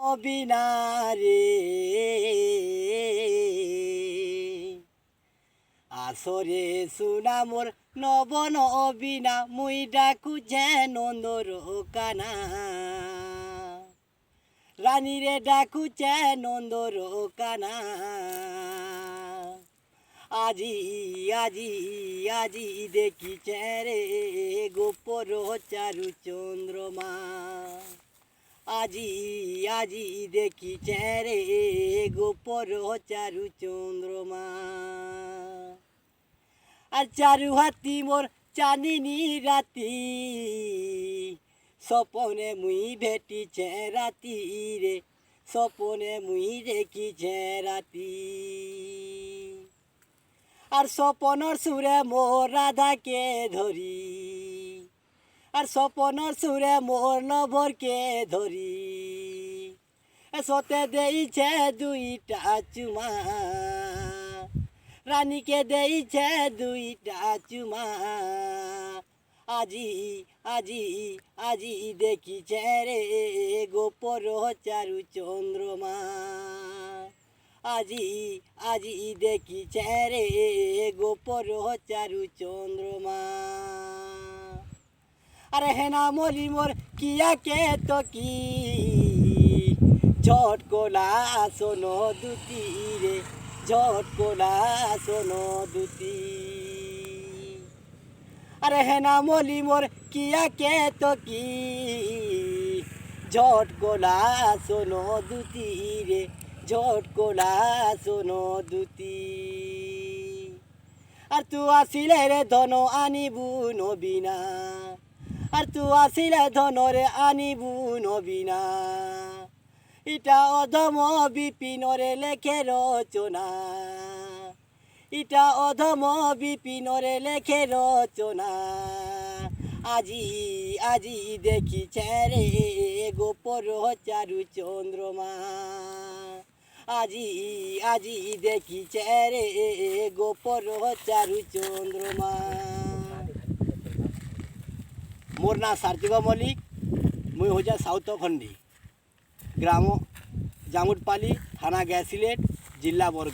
অবিনারে আসরে সুনা মোর নবন অবিনা মুই ডাকু নন্দর কানা রানীরে ডাকু নন্দর কানা আজি আজি আজি দেখিছে রে গোপর চারু চন্দ্রমা আজি আজি দেখিছে রে গোপর চারু চন্দ্রমা আর চারু হাতি মোর চাঁদিনী রাতি স্বপনে মুই ভেটিছে রাতি রে স্বপনে মুই দেখিছে রাতি আর স্বপনর সুরে মোর রাধাকে ধরি আর স্বপনর সুরে মোর নভরকে ধরি সতে দেইছে দুইটা চুমা রানীকে দেইছে দুইটা চুমা আজি আজি আজি দেখিছে রে গোপর চারু চন্দ্রমা আজি আজি দেখিছে রে গোপর চারু চন্দ্রমা আরে হেনা মলি মোর কিয়াকে তো কি ঝটকোলা শোনো দুতি রে ঝটকোলা শোনো দুতি আরে হেনা মলি মোর কিয়াকে তো কি ঝটকোলা শোনো দুতি রে ঝটকোলা শোনো দুতি আর তু আসিলে রে ধন আনিবু নবীনা আর তু আসিলে ধন রে আনিবু নবীনা ইটা অধম বিপিনরে লেখে রচনা ইটা অধম বিপিনরে লেখে রচনা আজি আজি দেখিছে রে গোপর চারু চন্দ্রমা আজি আজি দেখিছে রে গোপর চারু চন্দ্রমা মোর না সার্থিক মল্লিক মুই হচ্ছে সাউথ খন্ডি গ্রাম জামুটপালি থানা গ্যাস সিলেট जिला बरगढ़।